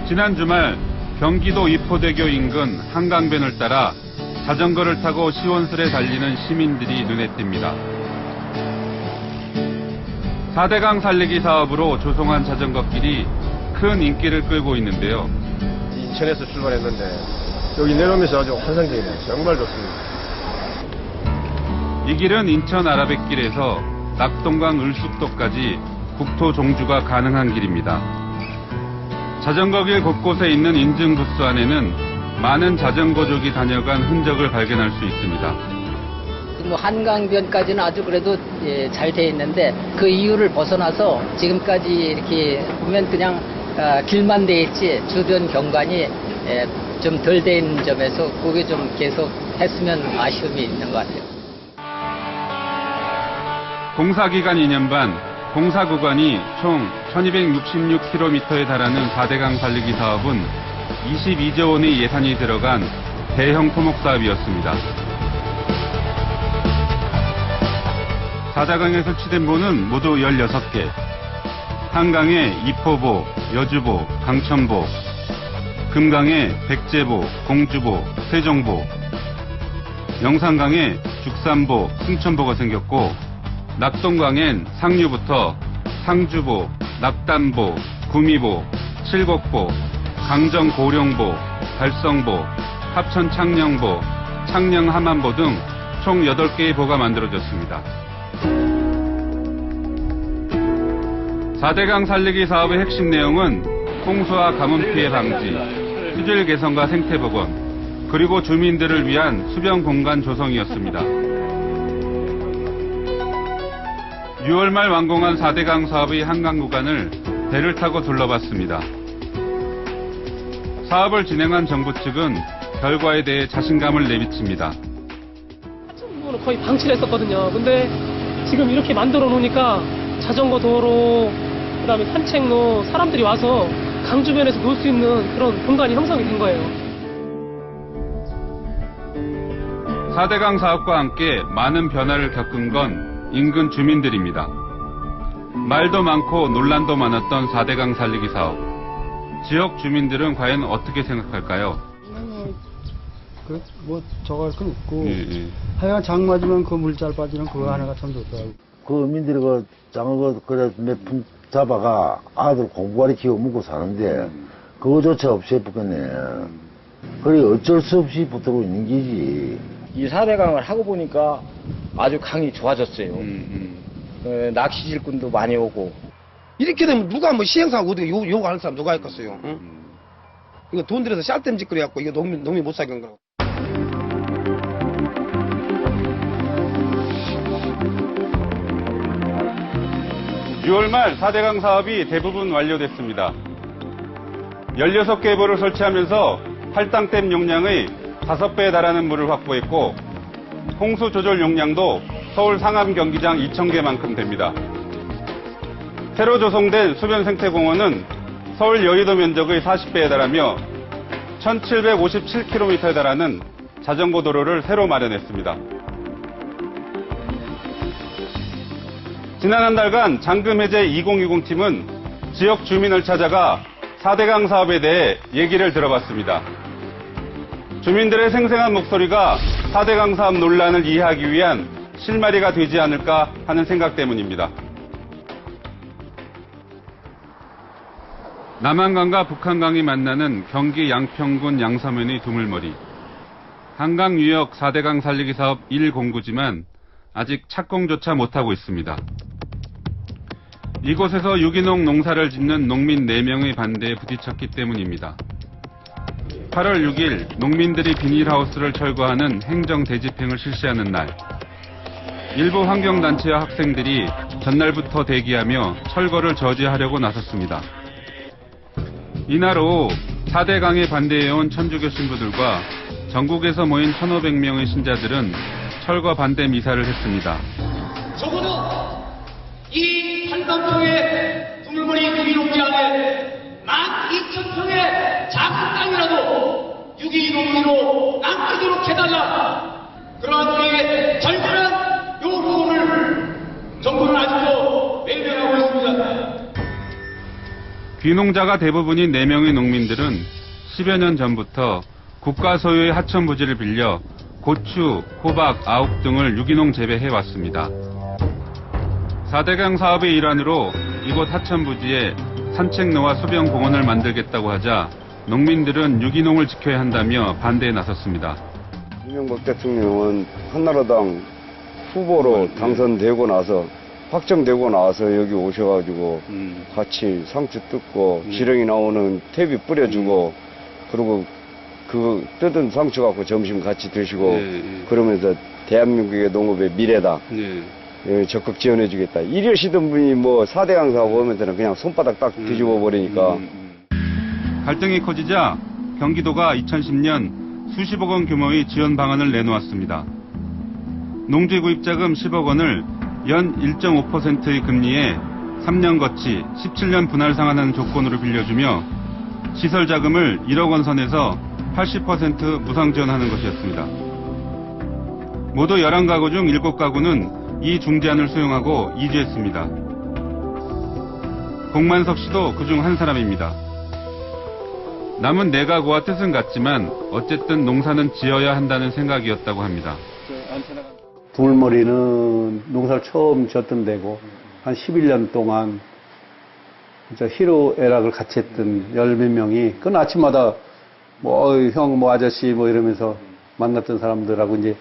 지난 주말 경기도 이포대교 인근 한강변을 따라 자전거를 타고 시원스레 달리는 시민들이 눈에 띕니다. 4대강 살리기 사업으로 조성한 자전거길이 큰 인기를 끌고 있는데요. 인천에서 출발했는데 여기 내려오면서 아주 환상적이네요. 정말 좋습니다. 이 길은 인천 아라뱃길에서 낙동강 을숙도까지 국토 종주가 가능한 길입니다. 자전거길 곳곳에 있는 인증 부스 안에는 많은 자전거족이 다녀간 흔적을 발견할 수 있습니다. 뭐 한강변까지는 아주 그래도 잘 돼 있는데 그 이유를 벗어나서 지금까지 이렇게 보면 그냥 길만 돼 있지 주변 경관이 좀 덜 돼 있는 점에서 그게 좀 계속 했으면 아쉬움이 있는 것 같아요. 공사기간 2년 반, 공사 구간이 총 1266km에 달하는 4대강 살리기 사업은 22조 원의 예산이 들어간 대형 토목 사업이었습니다. 4대강에 설치된 보는 모두 16개. 한강에 이포보, 여주보, 강천보, 금강에 백제보, 공주보, 세종보, 영산강에 죽산보, 승천보가 생겼고 낙동강엔 상류부터 상주보, 낙단보, 구미보, 칠곡보, 강정 고령보, 달성보, 합천 창녕보, 창녕 함안보 등 총 8개의 보가 만들어졌습니다. 4대강 살리기 사업의 핵심 내용은 홍수와 가뭄 피해 방지, 수질 개선과 생태 복원, 그리고 주민들을 위한 수변 공간 조성이었습니다. 6월 말 완공한 4대강 사업의 한강 구간을 배를 타고 둘러봤습니다. 사업을 진행한 정부 측은 결과에 대해 자신감을 내비칩니다. 하천부는 거의 방치를 했었거든요. 근데 지금 이렇게 만들어 놓으니까 자전거 도로, 그다음에 산책로, 사람들이 와서 강 주변에서 놀 수 있는 그런 공간이 형성이 된 거예요. 4대강 사업과 함께 많은 변화를 겪은 건 인근 주민들입니다. 말도 많고 논란도 많았던 4대강 살리기 사업. 지역 주민들은 과연 어떻게 생각할까요? 저거 할 건 없고, 하여간 장 맞으면 그 물잘 빠지는 그거 하나가 참 좋더라고요. 그 민들이 그 장어 그래 몇 푼 잡아가 아들 공부가리키고 먹고 사는데 그거조차 없이 해보겠네. 그래 어쩔 수 없이 붙들고 있는 기지. 이 4대강을 하고 보니까 아주 강이 좋아졌어요. 낚시질꾼도 많이 오고. 이렇게 되면 누가 뭐 시행사하고 어떻게 욕하는 사람 누가 있겠어요? 응? 이거 돈 들여서 쌀땜짓거리 갖고 이거 농민 못 살게 한 거라고. (6월) 말 4대강 사업이 대부분 완료됐습니다. 16개 보를 설치하면서 할당댐 용량의 5배에 달하는 물을 확보했고 홍수 조절 용량도 서울 상암 경기장 2,000개만큼 됩니다. 새로 조성된 수변 생태공원은 서울 여의도 면적의 40배에 달하며 1,757km에 달하는 자전거 도로를 새로 마련했습니다. 지난 한 달간 장금해제 2020팀은 지역 주민을 찾아가 4대강 사업에 대해 얘기를 들어봤습니다. 주민들의 생생한 목소리가 4대강 사업 논란을 이해하기 위한 실마리가 되지 않을까 하는 생각 때문입니다. 남한강과 북한강이 만나는 경기 양평군 양서면의 두물머리. 한강 유역 4대강 살리기 사업 1공구지만 아직 착공조차 못하고 있습니다. 이곳에서 유기농 농사를 짓는 농민 4명의 반대에 부딪혔기 때문입니다. 8월 6일 농민들이 비닐하우스를 철거하는 행정대집행을 실시하는 날, 일부 환경단체와 학생들이 전날부터 대기하며 철거를 저지하려고 나섰습니다. 이날 오후 4대강에 반대해온 천주교 신부들과 전국에서 모인 1,500명의 신자들은 철거 반대 미사를 했습니다. 적어도 이 한강평의 두물머리 유기농지 안에 12,000평의 작은 땅이라도 유기농지로 남기도록 해달라. 그러한 우리의 절실한 요구를 정부는 아직도 외면하고 있습니다. 귀농자가 대부분인 4명의 농민들은 10여 년 전부터 국가 소유의 하천 부지를 빌려 고추, 호박, 아욱 등을 유기농 재배해 왔습니다. 4대강 사업의 일환으로 이곳 하천 부지에 산책로와 수변 공원을 만들겠다고 하자 농민들은 유기농을 지켜야 한다며 반대에 나섰습니다. 이명박 대통령은 한나라당 후보로 당선되고 나서 확정되고 나서 여기 오셔가지고 같이 상추 뜯고 기름이 나오는 퇴비 뿌려주고 그리고 그 뜯은 상추 갖고 점심 같이 드시고 그러면서 대한민국의 농업의 미래다. 적극 지원해주겠다. 이러시던 분이 뭐 4대강 사업 오면서는 그냥 손바닥 딱 뒤집어 버리니까. 갈등이 커지자 경기도가 2010년 수십억 원 규모의 지원 방안을 내놓았습니다. 농지 구입자금 10억 원을 연 1.5%의 금리에 3년 거치 17년 분할 상환하는 조건으로 빌려주며 시설 자금을 1억 원 선에서 80% 무상 지원하는 것이었습니다. 모두 11가구 중 7가구는 이 중재안을 수용하고 이주했습니다. 공만석 씨도 그중 한 사람입니다. 남은 4가구와 뜻은 같지만 어쨌든 농사는 지어야 한다는 생각이었다고 합니다. 두물머리는 농사를 처음 졌던 데고 한 11년 동안 진짜 희로애락을 같이 했던 10몇 명이 그건 아침마다 뭐 형 뭐 아저씨 뭐 이러면서 만났던 사람들하고 이제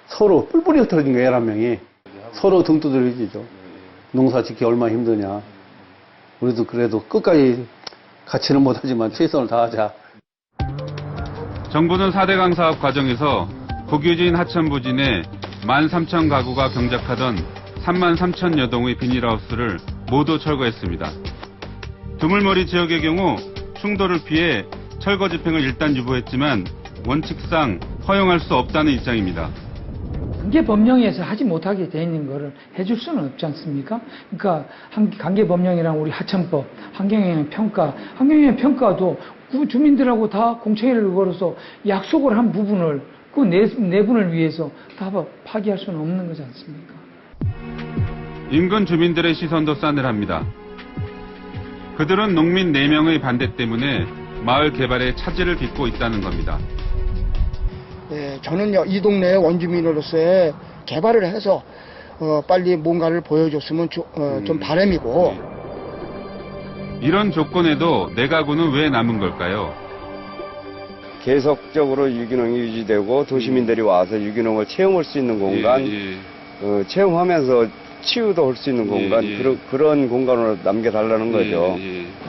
서로 뿔뿔이 흩어진 거예요. 11명이 서로 등 두드려지죠. 농사 짓기 얼마나 힘드냐. 우리도 그래도 끝까지 같이는 못하지만 최선을 다하자. 정부는 4대강 사업 과정에서 국유지인 하천부지 내 13,000가구가 경작하던 33,000여 동의 비닐하우스를 모두 철거했습니다. 두물머리 지역의 경우 충돌을 피해 철거 집행을 일단 유보했지만 원칙상 허용할 수 없다는 입장입니다. 관계법령에서 하지 못하게 돼 있는 거를 해줄 수는 없지 않습니까? 그러니까 관계법령이랑 우리 하천법, 환경영향 평가, 환경영향 평가도 주민들하고 다 공청회를 걸어서 약속을 한 부분을 그 내분을 위해서 다 파기할 수는 없는 거지 않습니까? 인근 주민들의 시선도 싸늘합니다. 그들은 농민 4명의 반대 때문에 마을 개발에 차질을 빚고 있다는 겁니다. 네, 저는요, 이 동네의 원주민으로서의 개발을 해서 빨리 뭔가를 보여줬으면 좀 바람이고. 이런 조건에도 4가구는 왜 남은 걸까요? 계속적으로 유기농이 유지되고 도시민들이 와서 유기농을 체험할 수 있는 공간, 체험하면서 치유도 할 수 있는 공간, 그런 공간으로 남겨달라는 거죠.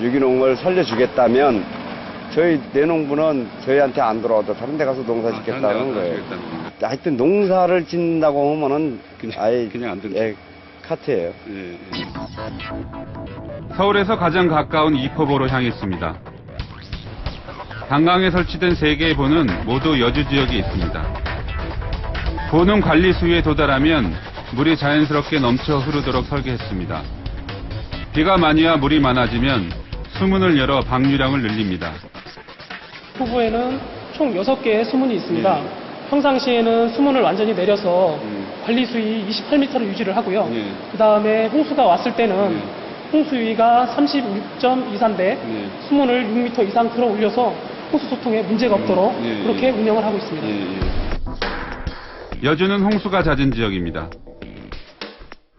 유기농을 살려주겠다면 저희 내농부는 저희한테 안 돌아와도 다른 데 가서 농사 짓겠다는 거예요. 하여튼 농사를 짓는다고 하면은 그냥 안 된다. 카트예요. 서울에서 가장 가까운 이포보로 향했습니다. 단강에 설치된 3개의 보는 모두 여주 지역에 있습니다. 보는 관리 수위에 도달하면 물이 자연스럽게 넘쳐 흐르도록 설계했습니다. 비가 많이 와 물이 많아지면 수문을 열어 방류량을 늘립니다. 후보에는 총 6개의 수문이 있습니다. 평상시에는 수문을 완전히 내려서 관리 수위 28m를 유지를 하고요. 그 다음에 홍수가 왔을 때는 홍수 유위가 36.24인데 수문을 6m 이상 들어 올려서 홍수 소통에 문제가 없도록 그렇게 운영을 하고 있습니다. 여주는 홍수가 잦은 지역입니다.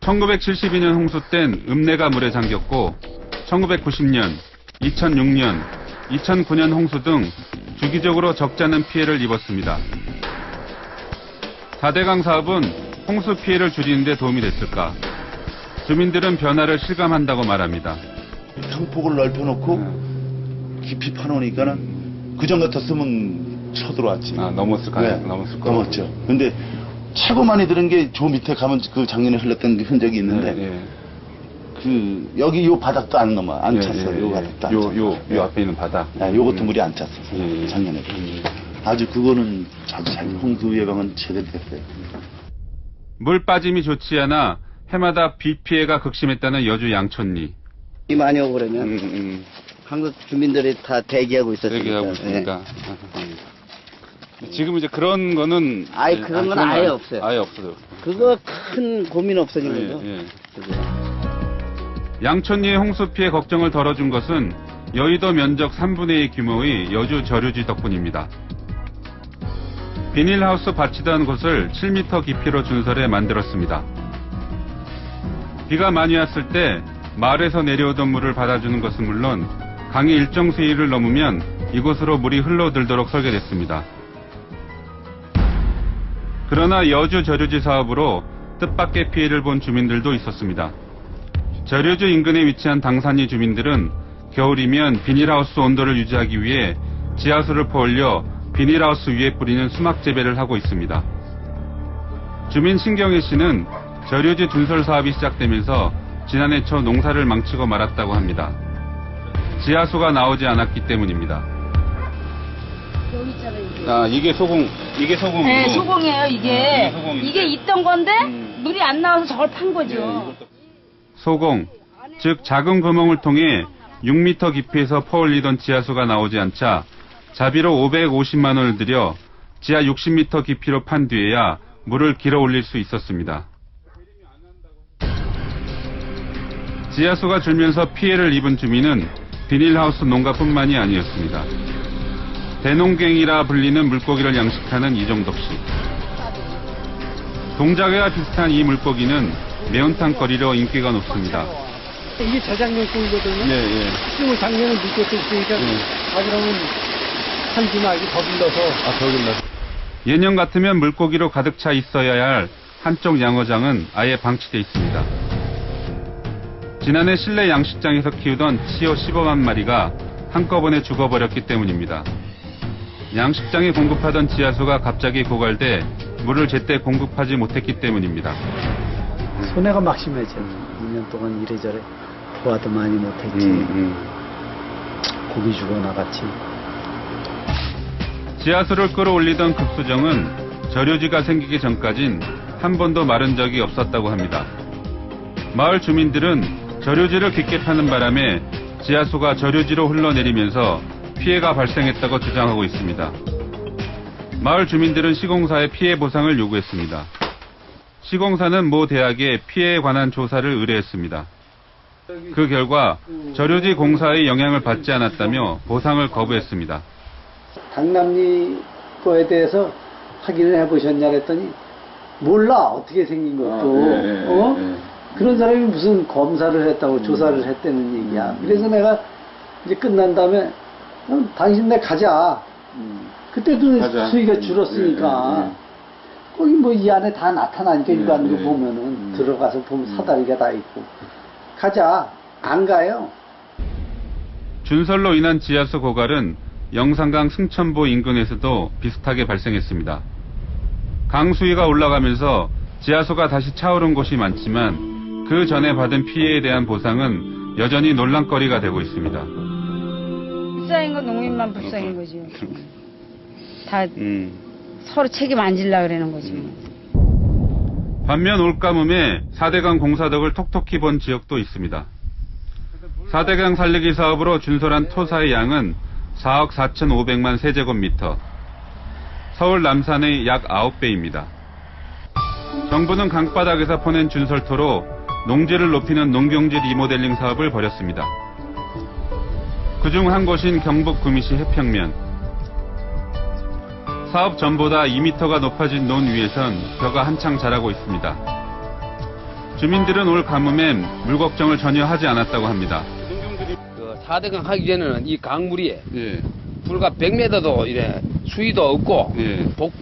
1972년 홍수 땐 읍내가 물에 잠겼고 1990년, 2006년, 2009년 홍수 등 주기적으로 적지 않은 피해를 입었습니다. 4대강 사업은 홍수 피해를 줄이는 데 도움이 됐을까? 주민들은 변화를 실감한다고 말합니다. 평폭을 넓혀놓고 깊이 파놓으니까는 그전 같았으면 쳐들어왔지. 넘었을까요? 넘었죠. 근데 최고 많이 들은 게 저 밑에 가면 그 작년에 흘렀던 흔적이 있는데 그 여기 요 바닥도 안 넘어 안 찼어요. 요 바닥도 안 찼어요. 요 앞에 있는 바닥. 요것도 물이 안 찼었어요. 작년에. 아주 그거는 아주 잘 홍수 예방은 제대로 됐어요. 물 빠짐이 좋지 않아 해마다 비 피해가 극심했다는 여주 양촌리. 비 많이 오고 그러면 한국 주민들이 다 대기하고 있었으니까. 지금 이제 그런 거는 그런 건 아예 없어요. 아예 없어요. 그거 큰 고민 없어진 거죠. 양촌리의 홍수 피해 걱정을 덜어준 것은 여의도 면적 3분의 2 규모의 여주 저류지 덕분입니다. 비닐하우스 받치던 곳을 7m 깊이로 준설해 만들었습니다. 비가 많이 왔을 때 마을에서 내려오던 물을 받아주는 것은 물론 강이 일정 수위를 넘으면 이곳으로 물이 흘러들도록 설계됐습니다. 그러나 여주 저류지 사업으로 뜻밖의 피해를 본 주민들도 있었습니다. 저류지 인근에 위치한 당산리 주민들은 겨울이면 비닐하우스 온도를 유지하기 위해 지하수를 퍼올려 비닐하우스 위에 뿌리는 수막 재배를 하고 있습니다. 주민 신경희 씨는 저류지 준설 사업이 시작되면서 지난해 초 농사를 망치고 말았다고 합니다. 지하수가 나오지 않았기 때문입니다. 여기 있잖아요, 이게 소공, 네, 소공이에요, 이게. 이게 있던 건데, 물이 안 나와서 저걸 판 거죠. 소공, 즉 작은 구멍을 통해 6m 깊이에서 퍼올리던 지하수가 나오지 않자 자비로 550만 원을 들여 지하 60m 깊이로 판 뒤에야 물을 길어 올릴 수 있었습니다. 지하수가 줄면서 피해를 입은 주민은 비닐하우스 농가뿐만이 아니었습니다. 대농갱이라 불리는 물고기를 양식하는 이정덕 씨. 동작회와 비슷한 이 물고기는 매운탕거리로 인기가 높습니다. 이게 저작년 꿀이거든요. 지금 작년에 물고기 있으니까 가지랑은 한 주나 이게 더 불러서. 예년 같으면 물고기로 가득 차 있어야 할 한쪽 양어장은 아예 방치돼 있습니다. 지난해 실내 양식장에서 키우던 치어 15만 마리가 한꺼번에 죽어버렸기 때문입니다. 양식장에 공급하던 지하수가 갑자기 고갈돼 물을 제때 공급하지 못했기 때문입니다. 손해가 막심해져. 2년 동안 이래저래 도와도 많이 못했지. 고기 죽어나갔지. 지하수를 끌어올리던 급수정은 저류지가 생기기 전까진 한 번도 마른 적이 없었다고 합니다. 마을 주민들은 저류지를 깊게 파는 바람에 지하수가 저류지로 흘러내리면서 피해가 발생했다고 주장하고 있습니다. 마을 주민들은 시공사에 피해 보상을 요구했습니다. 시공사는 모 대학에 피해에 관한 조사를 의뢰했습니다. 그 결과 저류지 공사의 영향을 받지 않았다며 보상을 거부했습니다. 당남리 거에 대해서 확인을 해보셨냐 했더니 몰라 어떻게 생긴 것도 그런 사람이 무슨 검사를 했다고 조사를 했다는 얘기야. 그래서 내가 이제 끝난 다음에 당신네 가자. 그때도 수위가 줄었으니까 거기 뭐 이 안에 다 나타나니까 일반으로 보면은 들어가서 보면 사다리가 다 있고 가자. 안 가요. 준설로 인한 지하수 고갈은 영산강 승천보 인근에서도 비슷하게 발생했습니다. 강 수위가 올라가면서 지하수가 다시 차오른 곳이 많지만 그 전에 받은 피해에 대한 보상은 여전히 논란거리가 되고 있습니다. 불쌍한 건 농민만 불쌍한 거지. 다 서로 책임 안 질라 그러는 거지. 반면 올가뭄에 4대강 공사덕을 톡톡히 본 지역도 있습니다. 4대강 살리기 사업으로 준설한 토사의 양은 4억 4,500만 세제곱미터, 서울 남산의 약 9배입니다. 정부는 강바닥에서 퍼낸 준설토로 농지를 높이는 농경지 리모델링 사업을 벌였습니다. 그중 한 곳인 경북 구미시 해평면. 사업 전보다 2m가 높아진 논 위에선 벼가 한창 자라고 있습니다. 주민들은 올 가뭄엔 물 걱정을 전혀 하지 않았다고 합니다. 4대강 하기 전에는 이 강물이 불과 100m도 이래 수위도 없고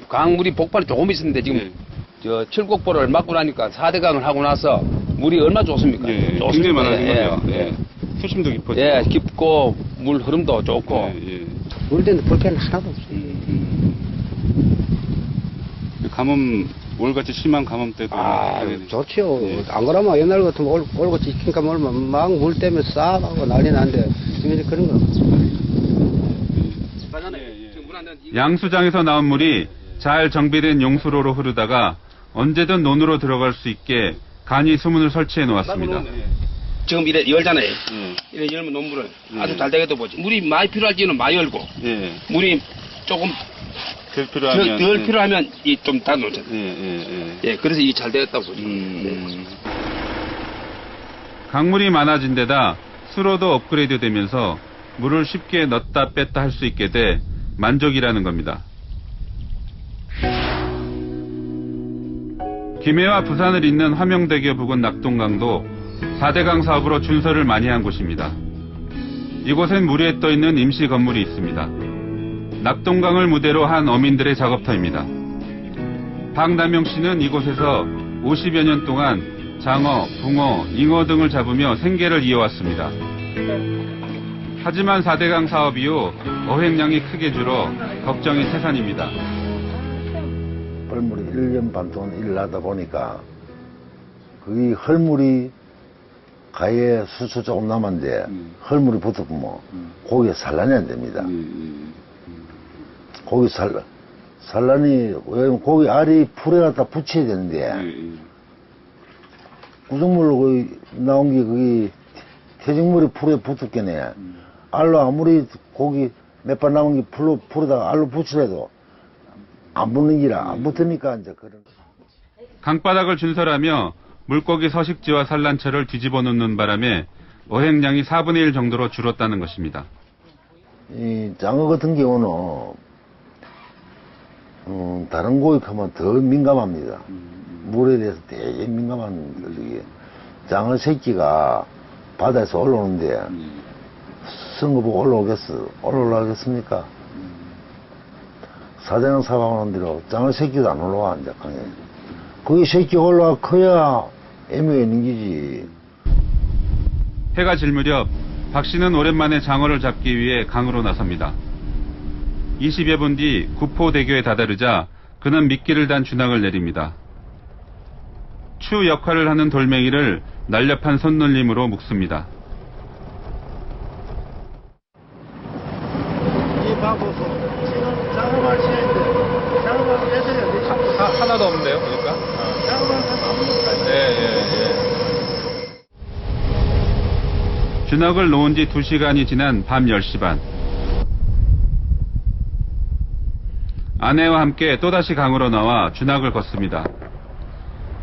강물이 복발이 조금 있었는데 지금 저 칠곡보를 막고 나니까 4대강을 하고 나서 물이 얼마나 좋습니까? 굉장히 많아진 거죠. 수심도 깊어지고. 깊고 물 흐름도 좋고. 물대는 불쾌는 하나도 없어요. 가뭄 올같이 심한 가뭄 때도 좋죠. 안 그러면 옛날 같으면 올같이 익히니까 막 물 때문에 싹하고 난리 난데 지금 그런 거. 양수장에서 나온 물이 잘 정비된 용수로로 흐르다가 언제든 논으로 들어갈 수 있게 간이 수문을 설치해 놓았습니다. 지금 이래 열잖아요. 이래 열면 논물을 아주 잘 되겠다 보지. 물이 많이 필요할 때는 많이 열고 물이 조금 덜 필요하면 이 좀 다 놓잖아요. 그래서 이 잘 되겠다고 보지. 강물이 많아진 데다 수로도 업그레이드 되면서 물을 쉽게 넣었다 뺐다 할 수 있게 돼 만족이라는 겁니다. 김해와 부산을 잇는 화명대교 부근 낙동강도 4대강 사업으로 준설을 많이 한 곳입니다. 이곳엔 물에 떠있는 임시 건물이 있습니다. 낙동강을 무대로 한 어민들의 작업터입니다. 박남영 씨는 이곳에서 50여 년 동안 장어, 붕어, 잉어 등을 잡으며 생계를 이어왔습니다. 하지만 4대강 사업 이후 어획량이 크게 줄어 걱정이 태산입니다. 헐물이 1년 반 동안 일을 하다 보니까 그 헐물이 가에 수수 조금 남았는데 헐물이 붙어보면 고기가 산란이 안 됩니다. 고기 산란이 왜냐면 고기 알이 풀에 갖다 붙여야 되는데 구성물로 거의 나온 게 그게 퇴직물이 풀에 붙었겠네. 알로 아무리 고기 몇 번 남은 게 풀에다가 알로 붙이려도 안 붙는 기라 안 붙으니까 이제 그런. 강바닥을 준설하며 물고기 서식지와 산란처를 뒤집어 놓는 바람에 어획량이 4분의 1 정도로 줄었다는 것입니다. 이 장어 같은 경우는 다른 고기 하면 더 민감합니다. 물에 대해서 되게 민감한 것이 장어 새끼가 바다에서 올라오는데 쓴 거 보고 올라오겠습니까? 4대강 사업하는 대로 장어 새끼도 안 올라와, 이제 강에. 거기 새끼가 올라와 커야 애매가 있는 기지. 해가 질 무렵 박 씨는 오랜만에 장어를 잡기 위해 강으로 나섭니다. 20여 분 뒤 구포대교에 다다르자 그는 미끼를 단 주낙을 내립니다. 추 역할을 하는 돌멩이를 날렵한 손놀림으로 묶습니다. 이 봐보소. 지금 장어만 시인데 장어만 애들이 하나도 없는데요, 보니까? 장어만 아무것도 주낙을 놓은 지 2시간이 지난 밤 10시 반. 아내와 함께 또다시 강으로 나와 주낙을 걷습니다.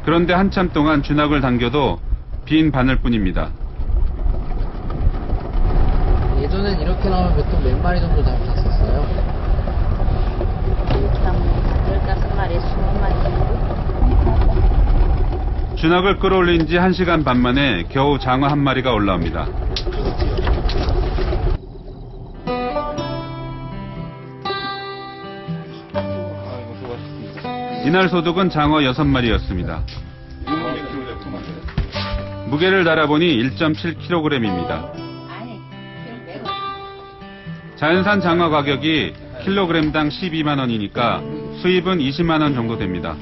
그런데 한참 동안 주낙을 당겨도 빈 바늘뿐입니다. 예전엔 이렇게 나오면 보통 몇 마리 정도 잡혔었어요? 이렇게 하면 15마리, 20마리 정도? 주낙을 끌어올린 지 1시간 반 만에 겨우 장어 1마리가 올라옵니다. 이날 소득은 장어 6마리였습니다. 무게를 달아보니 1.7kg입니다. 자연산 장어 가격이 킬로그램당 12만 원이니까 수입은 20만 원 정도 됩니다.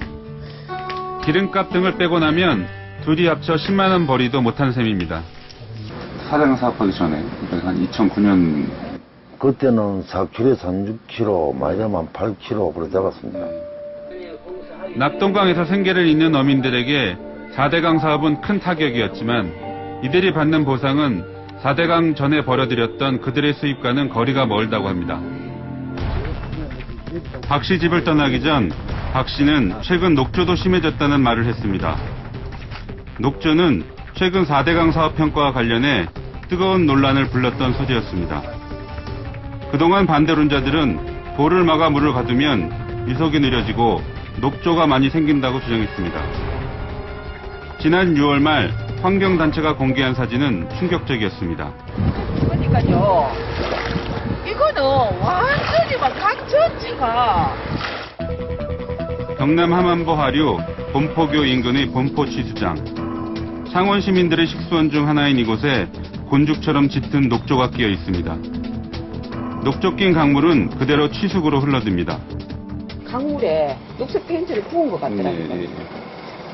기름값 등을 빼고 나면 둘이 합쳐 10만 원 벌이도 못한 셈입니다. 4대강 사업하기 전에, 그러니까 한 2009년. 그때는 4kg에서 6kg, 많이 되면 8kg 그래 잡았습니다. 낙동강에서 생계를 잇는 어민들에게 4대강 사업은 큰 타격이었지만 이들이 받는 보상은 4대강 전에 벌어들였던 그들의 수입과는 거리가 멀다고 합니다. 박 씨 집을 떠나기 전 박 씨는 최근 녹조도 심해졌다는 말을 했습니다. 녹조는 최근 4대강 사업 평가와 관련해 뜨거운 논란을 불렀던 소재였습니다. 그동안 반대론자들은 보를 막아 물을 가두면 이속이 느려지고 녹조가 많이 생긴다고 주장했습니다. 지난 6월 말 환경단체가 공개한 사진은 충격적이었습니다. 그러니까요. 이거는 완전히 막 강 전체가. 경남 함안보 하류 본포교 인근의 본포 취수장. 창원 시민들의 식수원 중 하나인 이곳에 곤죽처럼 짙은 녹조가 끼어 있습니다. 녹조 낀 강물은 그대로 취수구로 흘러듭니다. 강물에 녹색 페인트를 부은 것 같더라고요.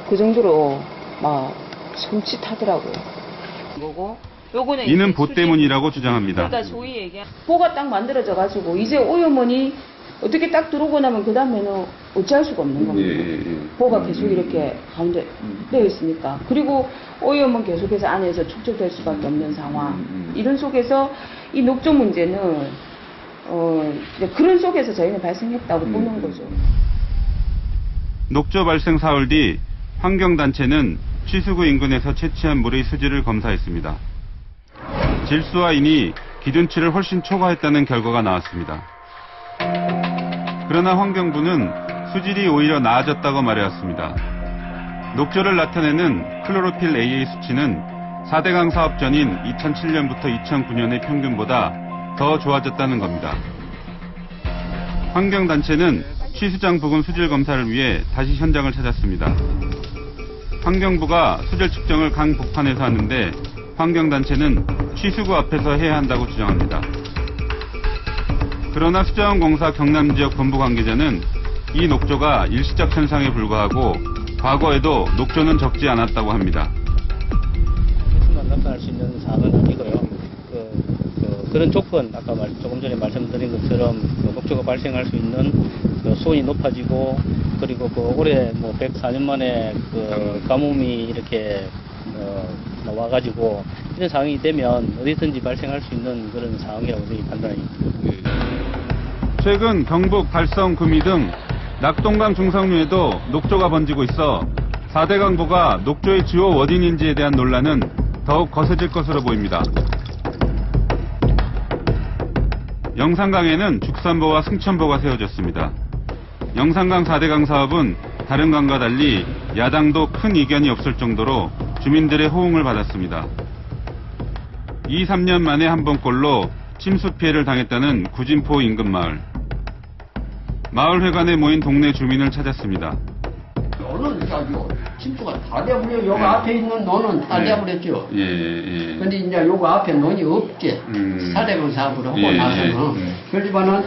그 정도로 막 섬찟하더라고요. 요거는 이는 보 때문이라고 주장합니다. 그러니까 소위 얘기 보가 딱 만들어져 가지고 이제 오염원이 어떻게 딱 들어오고 나면 그 다음에는 어찌할 수가 없는 겁니다. 보가 계속 이렇게 가운데 되어 있으니까. 그리고 오염은 계속해서 안에서 축적될 수밖에 없는 상황. 이런 속에서 이 녹조 문제는 이제 그런 속에서 저희는 발생했다고 보는 거죠. 녹조 발생 사흘 뒤 환경단체는 취수구 인근에서 채취한 물의 수질을 검사했습니다. 질소와 인이 기준치를 훨씬 초과했다는 결과가 나왔습니다. 그러나 환경부는 수질이 오히려 나아졌다고 말해왔습니다. 녹조를 나타내는 클로로필 AA 수치는 4대강 사업 전인 2007년부터 2009년의 평균보다 더 좋아졌다는 겁니다. 환경단체는 취수장 부근 수질 검사를 위해 다시 현장을 찾았습니다. 환경부가 수질 측정을 강 복판에서 하는데 환경단체는 취수구 앞에서 해야 한다고 주장합니다. 그러나 수자원공사 경남지역 본부 관계자는 이 녹조가 일시적 현상에 불과하고 과거에도 녹조는 적지 않았다고 합니다. 수만 나타날 수 있는 사항은 아니고요. 그런 조건, 아까 조금 전에 말씀드린 것처럼 녹조가 발생할 수 있는 수온이 높아지고, 그리고 올해 104년 만에 가뭄이 이렇게 와가지고 이런 상황이 되면 어디든지 발생할 수 있는 그런 상황이라고 저희 판단이 듭니다. 최근 경북 달성, 구미 등 낙동강 중성류에도 녹조가 번지고 있어 4대강보가 녹조의 주요 원인인지에 대한 논란은 더욱 거세질 것으로 보입니다. 영산강에는 죽산보와 승천보가 세워졌습니다. 영산강 4대강 사업은 다른 강과 달리 야당도 큰 이견이 없을 정도로 주민들의 호응을 받았습니다. 2, 3년 만에 한 번꼴로 침수 피해를 당했다는 구진포 인근 마을. 마을 회관에 모인 동네 주민을 찾았습니다. 노는 침수가 다 돼버려. 여기 앞에 있는 논은 다 돼버렸죠. 근데 이제 요거 앞에 논이 없지. 4대강 사업을 하고 나서는. 그러지만은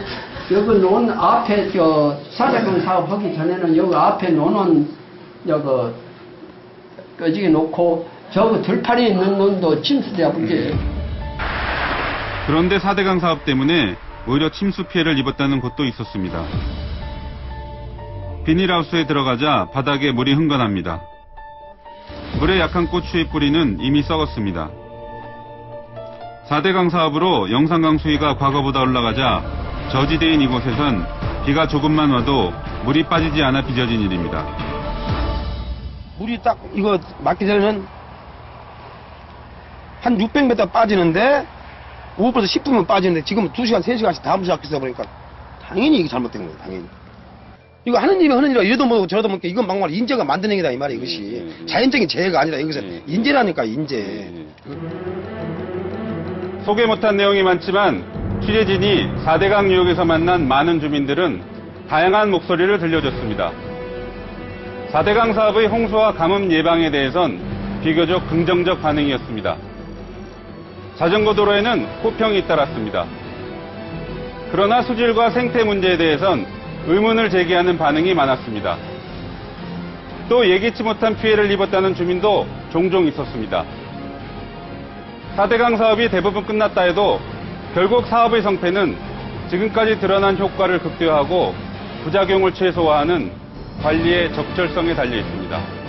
여기 논 앞에 4대강 사업 하기 전에는 여기 앞에 논은 여기 끄지게 놓고 저거 들판에 있는 논도 침수돼버리지. 그런데 4대강 사업 때문에 오히려 침수 피해를 입었다는 곳도 있었습니다. 비닐하우스에 들어가자 바닥에 물이 흥건합니다. 물에 약한 고추의 뿌리는 이미 썩었습니다. 4대강 사업으로 영산강 수위가 과거보다 올라가자 저지대인 이곳에선 비가 조금만 와도 물이 빠지지 않아 빚어진 일입니다. 물이 딱 이거 맞기 전에는 한 600m 빠지는데 5분에서 10분만 빠지는데 지금 2시간, 3시간씩 다 무시하겠어 보니까 당연히 이게 잘못된 거예요. 당연히. 이거 하느님이 하는 일이라 이러도 뭐고 저러도 뭐고 이건 막말 인재가 만드는 게다 이 말이야 이것이. 자연적인 재해가 아니라 여기서 인재라니까 인재. 소개 못한 내용이 많지만 취재진이 4대강 유역에서 만난 많은 주민들은 다양한 목소리를 들려줬습니다. 4대강 사업의 홍수와 가뭄 예방에 대해선 비교적 긍정적 반응이었습니다. 자전거 도로에는 호평이 잇따랐습니다. 그러나 수질과 생태 문제에 대해선 의문을 제기하는 반응이 많았습니다. 또 예기치 못한 피해를 입었다는 주민도 종종 있었습니다. 4대강 사업이 대부분 끝났다 해도 결국 사업의 성패는 지금까지 드러난 효과를 극대화하고 부작용을 최소화하는 관리의 적절성에 달려 있습니다.